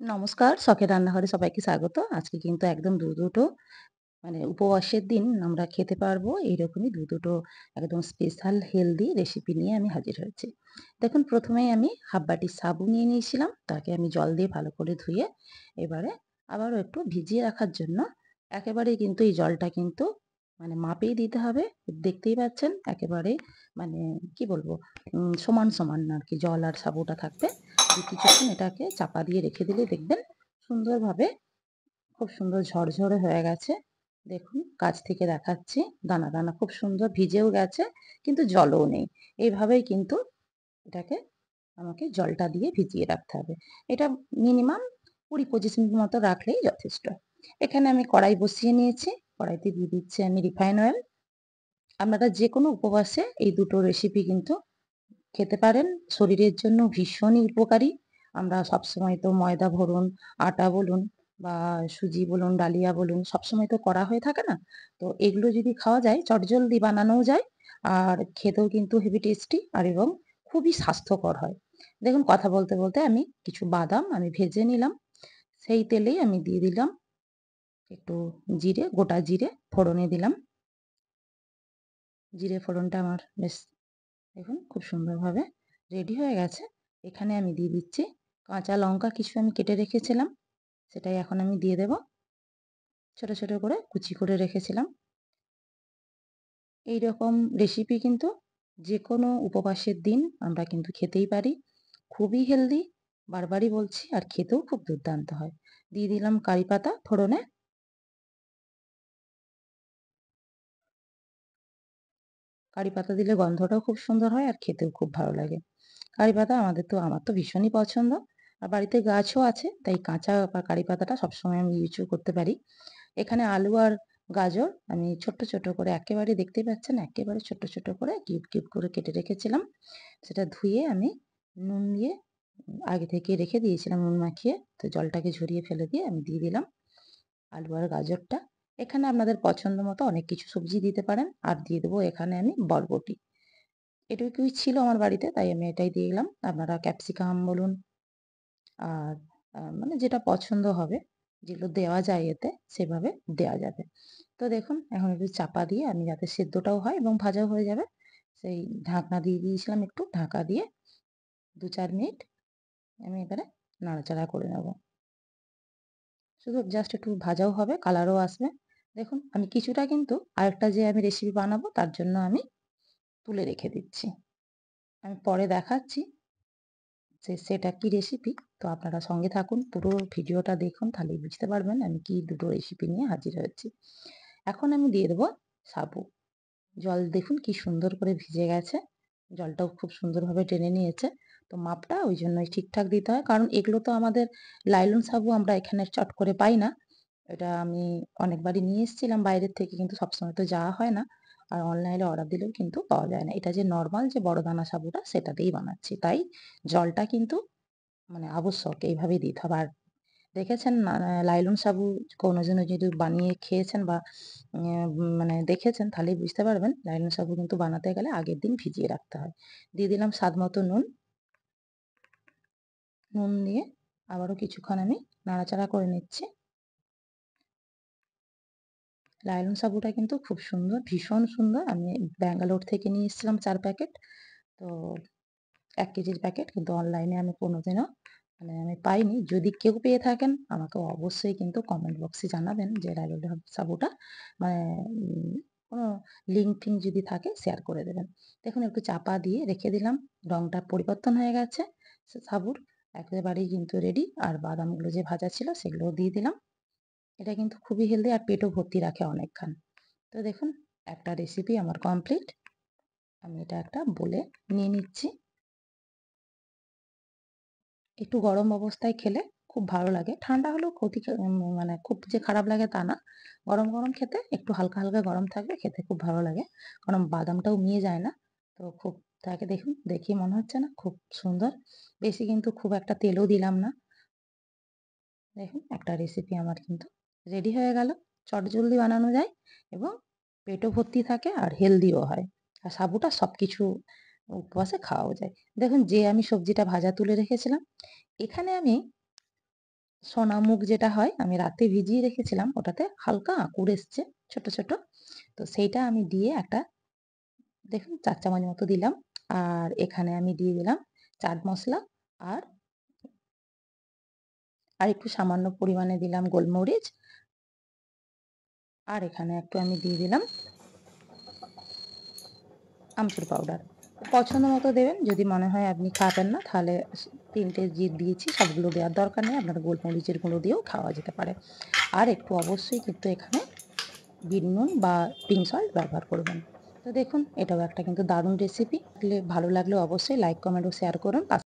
নমস্কার, শখের রান্নাঘরে সবাইকে স্বাগত। আজকে কিন্তু একদম দুটো উপবাসের দিন আমরা খেতে পারবো এইরকমই দুটো একদম স্পেশাল হেলদি রেসিপি নিয়ে আমি হাজির হয়েছি। দেখুন, প্রথমেই আমি হাফ বাটি সাবু নিয়ে নিয়েছিলাম। তাকে আমি জল দিয়ে ভালো করে ধুয়ে এবারে আবারও একটু ভিজিয়ে রাখার জন্য একেবারেই কিন্তু এই জলটা কিন্তু মাপেই দিতে হবে। দেখতেই পাচ্ছেন একেবারে মানে কি বলবো সমান, সমান আরকি জল আর সাবুটা থাকবে। কিছুক্ষণ এটাকে চাপা দিয়ে রেখে দিলে দেখবেন সুন্দরভাবে খুব সুন্দর ঝরঝরে হয়ে গেছে। দেখুন, কাছ থেকে দেখাচ্ছি। দানা, দানা খুব সুন্দর ভিজেও গেছে কিন্তু জলও নেই। এইভাবেই কিন্তু এটাকে আমাকে জলটা দিয়ে ভিজিয়ে রাখতে হবে। এটা মিনিমাম ২০-২৫ মিনিট মতো রাখলেই যথেষ্ট। এখানে আমি কড়াই বসিয়ে নিয়েছি। কড়াইতে দিয়ে দিচ্ছি আমি রিফাইন অয়েল। আপনারা যেকোনো উপবাসে এই দুটো রেসিপি কিন্তু খেতে পারেন। শরীরের জন্য ভীষণই উপকারী। আমরা সবসময় তো ময়দা বলুন, আটা বলুন বা সুজি বলুন, ডালিয়া বলুন সবসময় তো করা হয়ে থাকে না। তো এগুলো যদি খাওয়া যায় চটজলদি বানানোও যায় আর খেতেও কিন্তু হেভি টেস্টি আর এবং খুবই স্বাস্থ্যকর হয়। দেখুন, কথা বলতে, বলতে আমি কিছু বাদাম আমি ভেজে নিলাম। সেই তেলেই আমি দিয়ে দিলাম একটু জিরে, গোটা জিরে ফোড়নে দিলাম। জিরে ফোড়নটা আমার বেশ দেখুন খুব সুন্দরভাবে রেডি হয়ে গেছে। এখানে আমি দিয়ে দিচ্ছি কাঁচা লঙ্কা কিছু আমি কেটে রেখেছিলাম। সেটাই এখন আমি দিয়ে দেব। ছোট, ছোট করে কুচি করে রেখেছিলাম। এইরকম রেসিপি কিন্তু যেকোনো উপবাসের দিন আমরা কিন্তু খেতেই পারি। খুবই হেলদি, বারবারই বলছি, আর খেতেও খুব দুর্দান্ত হয়। দিয়ে দিলাম কারি পাতা ফোড়নে। কারি পাতা দিলে গন্ধটাও খুব সুন্দর হয় আর খেতেও খুব ভালো লাগে। কারি পাতা আমার তো ভীষণই পছন্দ। আর বাড়িতে গাছও আছে, তাই কাঁচা বা কারি পাতাটা সবসময় আমি ইউজও করতে পারি। এখানে আলু আর গাজর আমি ছোট্ট, ছোট করে একেবারে দেখতেই পাচ্ছেন একেবারে ছোট্ট, ছোট করে কিউব, কিউব করে কেটে রেখেছিলাম। সেটা ধুয়ে আমি নুন দিয়ে আগে থেকে রেখে দিয়েছিলাম নুন মাখিয়ে। তো জলটাকে ঝরিয়ে ফেলে দিয়ে আমি দিয়ে দিলাম আলু আর গাজরটা। এখানে আপনাদের পছন্দ মতো অনেক কিছু সবজি দিতে পারেন। আর দিয়ে দেবো এখানে আমি বরবটি। এটুকুই ছিল আমার বাড়িতে, তাই আমি এটাই দিয়ে দিলাম। আপনারা ক্যাপসিকাম বলুন আর যেটা পছন্দ হবে, যেগুলো দেওয়া যায় এতে সেভাবে দেওয়া যাবে। তো দেখুন এখন একটু চাপা দিয়ে আমি যাতে সেদ্ধটাও হয় এবং ভাজাও হয়ে যাবে, সেই ঢাকনা দিয়ে দিয়েছিলাম একটু। ঢাকা দিয়ে ২-৪ মিনিট আমি এবারে নাড়াচাড়া করে নেব। শুধু জাস্ট একটু ভাজাও হবে, কালারও আসবে। দেখুন আমি কিছুটা কিন্তু আরেকটা যে আমি রেসিপি বানাবো তার জন্য আমি তুলে রেখে দিচ্ছি। আমি পরে দেখাচ্ছি সেটা কি রেসিপি। তো আপনারা সঙ্গে থাকুন, পুরো ভিডিওটা দেখুন, তাহলেই বুঝতে পারবেন আমি কি দুটো রেসিপি নিয়ে হাজির হয়েছি। এখন আমি দিয়ে দেবো সাবু। জল দেখুন কি সুন্দর করে ভিজে গেছে। জলটাও খুব সুন্দরভাবে টেনে নিয়েছে। তো মাপটা ওই জন্যই ঠিকঠাক দিতে হয়। কারণ এগুলো তো আমাদের লাইলন সাবু আমরা এখানে চট করে পাই না। এটা আমি অনেকবারই নিয়ে এসেছিলাম বাইরের থেকে, কিন্তু সবসময় তো যাওয়া হয় না। আর অনলাইনে অর্ডার দিলেও কিন্তু পাওয়া যায় না। এটা যে নরমাল যে বড় দানা সাবুটা সেটা দিয়েই বানাচ্ছি। তাই জলটা কিন্তু আবশ্যক এইভাবেই দিতে হবে। আর দেখেছেন লাইলন সাবু কোনোদিনও যদি বানিয়ে খেয়েছেন বা দেখেছেন তাহলেই বুঝতে পারবেন লাইলন সাবু কিন্তু বানাতে গেলে আগের দিন ভিজিয়ে রাখতে হয়। দিয়ে দিলাম স্বাদ মতো নুন। নুন দিয়ে আবারও কিছুক্ষণ আমি নাড়াচাড়া করে নিচ্ছি। লাইলন সাবুটা কিন্তু খুব সুন্দর, ভীষণ সুন্দর। আমি ব্যাঙ্গালোর থেকে নিয়ে এসেছিলাম ৪ প্যাকেট। তো ১ কেজির প্যাকেট, কিন্তু অনলাইনে আমি কোনোদিনও আমি পাইনি। যদি কেউ পেয়ে থাকেন আমাকে অবশ্যই কিন্তু কমেন্ট বক্সে জানাবেন যে লাইলন সাবুটা মানে উম কোনো লিঙ্ক-টিঙ্ক যদি থাকে শেয়ার করে দেবেন। দেখুন একটু চাপা দিয়ে রেখে দিলাম। রংটা পরিবর্তন হয়ে গেছে সাবুর। একেবারেই কিন্তু রেডি। আর বাদামগুলো যে ভাজা ছিল সেগুলোও দিয়ে দিলাম। এটা কিন্তু খুবই হেলদি আর পেটও ভর্তি রাখে অনেকক্ষণ। তো দেখুন একটা রেসিপি আমার কমপ্লিট। আমি এটা একটা বলে নিয়ে নিচ্ছি। একটু গরম অবস্থায় খেলে খুব ভালো লাগে। ঠান্ডা হলেও ক্ষতি খুব যে খারাপ লাগে তা না। গরম, গরম খেতে একটু হালকা, হালকা গরম থাকলে খেতে খুব ভালো লাগে। কারণ বাদামটাও মিয়ে যায় না। তো খুব তাকে দেখুন, দেখেই মনে হচ্ছে না খুব সুন্দর। বেশি কিন্তু খুব একটা তেলও দিলাম না। দেখুন একটা রেসিপি আমার কিন্তু রেডি হয়ে গেল। চটজলদি বানানো যায় এবং পেটও ভর্তি থাকে আর হেলদিও হয়। আর সাবুটা সবকিছু উপবাসে খাওয়াও যায়। দেখুন যে আমি সবজিটা ভাজা তুলে রেখেছিলাম, এখানে আমি সোনামুগ যেটা হয় আমি রাতে ভিজিয়ে রেখেছিলাম, ওটাতে হালকা আঁকুড় এসছে ছোট ছোট। তো সেইটা আমি দিয়ে একটা দেখুন ৪ চামচ মতো দিলাম। আর এখানে আমি দিয়ে দিলাম চাট মসলা আর একটু সামান্য পরিমাণে দিলাম গোলমরিচ। আর এখানে একটু আমি দিয়ে দিলাম আমচুর পাউডার। পছন্দ মতো দেবেন। যদি মনে হয় আপনি খাবেন না তাহলে ৩ টে যে দিয়েছি সবগুলো দেওয়ার দরকার নেই। আপনারা গোলমরিচের গুঁড়ো দিয়েও খাওয়া যেতে পারে। আর একটু অবশ্যই কিন্তু এখানে বিট নুন বা পিঙ্ক সল্ট ব্যবহার করবেন। তো দেখুন এটাও একটা কিন্তু দারুণ রেসিপি। ভালো লাগলে অবশ্যই লাইক, কমেন্ট ও শেয়ার করুন।